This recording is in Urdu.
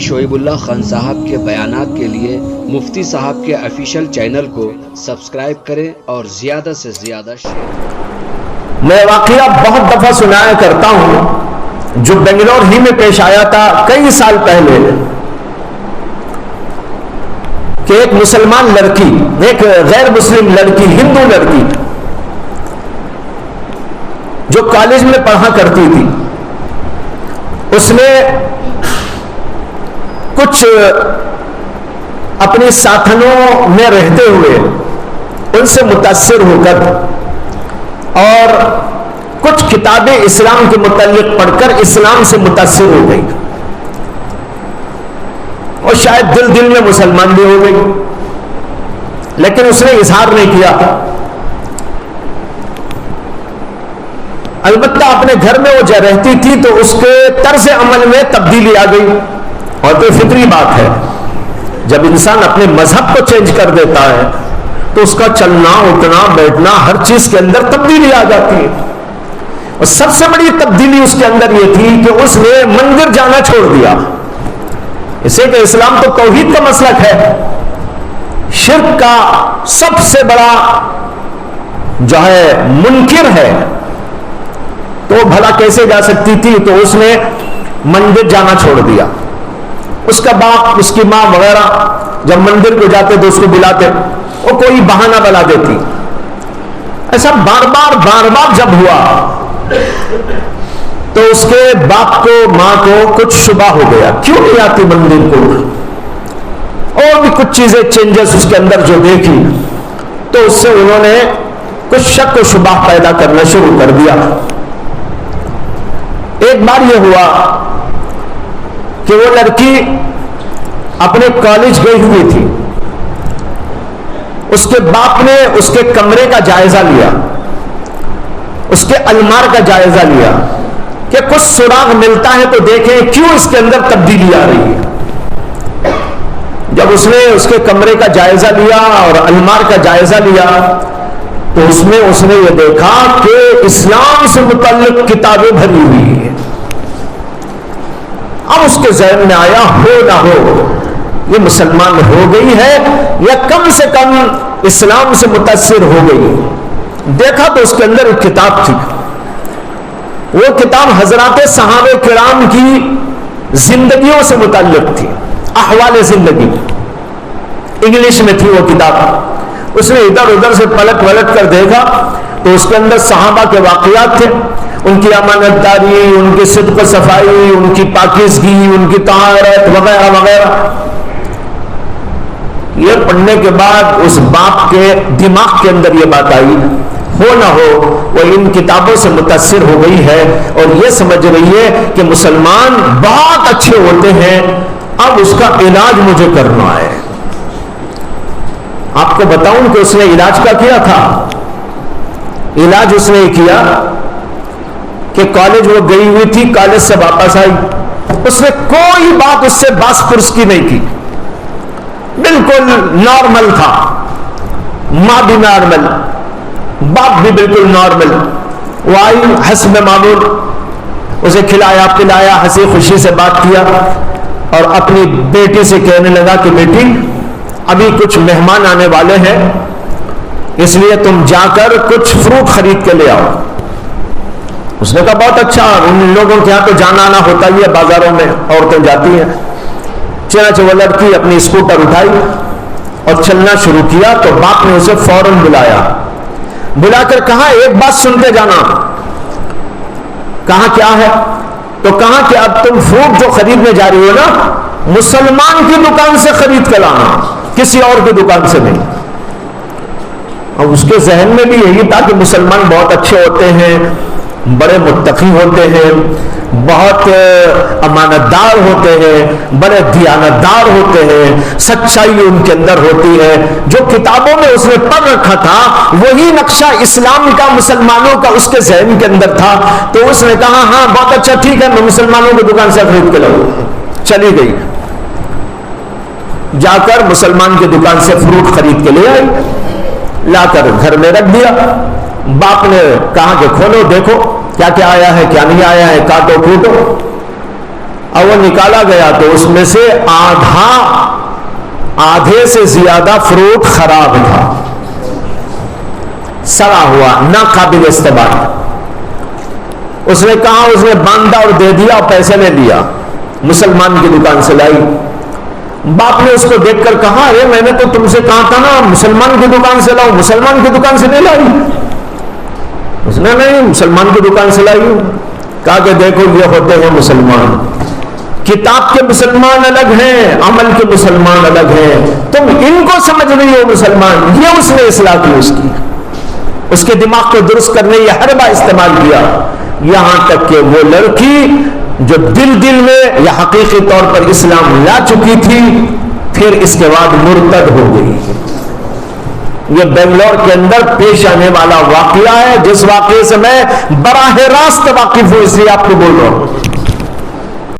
شعیب اللہ خان صاحب کے بیانات کے لیے مفتی صاحب کے آفیشیل چینل کو سبسکرائب کریں اور زیادہ سے زیادہ شیئر کریں۔ میں واقعہ بہت دفعہ سنایا کرتا ہوں جو بنگلور ہی میں پیش آیا تھا کئی سال پہلے، کہ ایک مسلمان لڑکی، ایک غیر مسلم لڑکی، ہندو لڑکی جو کالج میں پڑھا کرتی تھی، اس نے کچھ اپنی ساتھنوں میں رہتے ہوئے ان سے متاثر ہو کر اور کچھ کتابیں اسلام کے متعلق پڑھ کر اسلام سے متاثر ہو گئی، اور شاید دل میں مسلمان بھی ہو گئی، لیکن اس نے اظہار نہیں کیا۔ البتہ اپنے گھر میں وہ جب رہتی تھی تو اس کے طرز عمل میں تبدیلی آ گئی، اور تو فطری بات ہے، جب انسان اپنے مذہب کو چینج کر دیتا ہے تو اس کا چلنا اٹھنا بیٹھنا ہر چیز کے اندر تبدیلی آ جاتی ہے۔ اور سب سے بڑی تبدیلی اس کے اندر یہ تھی کہ اس نے مندر جانا چھوڑ دیا، اسے کہ اسلام تو توحید کا مسلک ہے، شرک کا سب سے بڑا جو ہے منکر ہے، تو بھلا کیسے جا سکتی تھی؟ تو اس نے مندر جانا چھوڑ دیا۔ اس کا باپ، اس کی ماں وغیرہ جب مندر کو جاتے تو اس کو بلاتے، وہ کوئی بہانہ بنا دیتی۔ ایسا بار بار جب ہوا تو اس کے باپ کو ماں کو کچھ شبہ ہو گیا، کیوں نہیں آتی مندر کو؟ اور بھی کچھ چیزیں چینجز اس کے اندر جو دیکھی تو اس سے انہوں نے کچھ شک و شبہ پیدا کرنا شروع کر دیا۔ ایک بار یہ ہوا کہ وہ لڑکی اپنے کالج گئی ہوئی تھی، اس کے باپ نے اس کے کمرے کا جائزہ لیا، اس کے المار کا جائزہ لیا کہ کچھ سراغ ملتا ہے تو دیکھیں کیوں اس کے اندر تبدیلی آ رہی ہے۔ جب اس نے اس کے کمرے کا جائزہ لیا اور المار کا جائزہ لیا تو اس نے یہ دیکھا کہ اسلام سے متعلق کتابیں بھری ہوئی ہیں۔ اب اس کے ذہن میں آیا ہو نہ ہو یہ مسلمان ہو گئی ہے یا کم سے کم اسلام سے متاثر ہو گئی۔ دیکھا تو اس کے اندر ایک کتاب تھی، وہ کتاب حضرات صحابہ کرام کی زندگیوں سے متعلق تھی، احوال زندگی، انگلش میں تھی وہ کتاب۔ اس نے ادھر ادھر سے پلٹ کر دیکھا تو اس کے اندر صحابہ کے واقعات تھے، ان کی امانت داری، ان کی صدق و صفائی، ان کی پاکیزگی، ان کی طہارت وغیرہ وغیرہ۔ یہ پڑھنے کے بعد اس باپ کے دماغ کے اندر یہ بات آئی، ہو نہ ہو وہ ان کتابوں سے متاثر ہو گئی ہے اور یہ سمجھ رہی ہے کہ مسلمان بہت اچھے ہوتے ہیں، اب اس کا علاج مجھے کرنا ہے۔ آپ کو بتاؤں کہ اس نے علاج کا کیا تھا؟ علاج اس نے کیا کہ کالج وہ گئی ہوئی تھی، کالج سے واپس آئی، اس نے کوئی بات اس سے باس پرس کی نہیں کی، بالکل نارمل تھا، ماں بھی نارمل، باپ بھی بالکل نارمل۔ وہ آئی حسب معمول، اسے کھلایا پلایا، ہنسی خوشی سے بات کیا اور اپنی بیٹی سے کہنے لگا کہ بیٹی ابھی کچھ مہمان آنے والے ہیں، اس لیے تم جا کر کچھ فروٹ خرید کے لے آؤ۔ اس نے کہا بہت اچھا، ان لوگوں کے یہاں تو جانا آنا ہوتا ہی ہے، بازاروں میں عورتیں جاتی ہیں۔ چنانچہ وہ لڑکی اپنی اسکوٹر اٹھائی اور چلنا شروع کیا تو باپ نے اسے فوراً بلا کر کہا ایک بات سنتے جانا۔ کہا کیا ہے؟ تو کہا کہ اب تم فروٹ جو خریدنے جا رہی ہو نا، مسلمان کی دکان سے خرید کے لانا، کسی اور کی دکان سے نہیں۔ اب اس کے ذہن میں بھی یہی تھا کہ مسلمان بہت اچھے ہوتے ہیں، بڑے متقی ہوتے ہیں، بہت امانت دار ہوتے ہیں، بڑے دیانتدار ہوتے ہیں، سچائی ان کے اندر ہوتی ہے۔ جو کتابوں میں اس نے پڑھ رکھا تھا وہی نقشہ اسلام کا مسلمانوں کا اس کے ذہن کے اندر تھا، تو اس نے کہا ہاں بہت اچھا، ٹھیک ہے، میں مسلمانوں کی دکان سے خرید کے لاؤں۔ چلی گئی، جا کر مسلمان کی دکان سے فروٹ خرید کے لے آئی، لا کر گھر میں رکھ دیا۔ باپ نے کہا کہ کھولو دیکھو کیا کیا آیا ہے کیا نہیں آیا ہے، کاٹو کوٹو۔ اور وہ نکالا گیا تو اس میں سے آدھے سے زیادہ فروٹ خراب تھا، سڑا ہوا، ناقابل استعمال۔ اس نے کہا، اس نے باندھا اور دے دیا اور پیسے لے لیا، مسلمان کی دکان سے لائی۔ باپ نے اس کو دیکھ کر کہا، ارے میں نے تو تم سے کہا تھا نا مسلمان کی دکان سے لاؤ، مسلمان کی دکان سے نہیں لائی؟ اس نے نہیں، مسلمان کی دکان سے لائی ہوں۔ کہا کہ دیکھو یہ ہوتے ہیں مسلمان، کتاب کے مسلمان الگ ہیں، عمل کے مسلمان الگ ہیں، تم ان کو سمجھ رہی ہو مسلمان۔ یہ اس نے اصلاح کی، اس کے دماغ کو درست کرنے یہ حربہ استعمال کیا، یہاں تک کہ وہ لڑکی جو دل میں یا حقیقی طور پر اسلام لا چکی تھی، پھر اس کے بعد مرتد ہو گئی۔ یہ بنگلور کے اندر پیش آنے والا واقعہ ہے، جس واقعے سے میں براہ راست واقف ہوں، اس لیے آپ کو بول رہا ہوں۔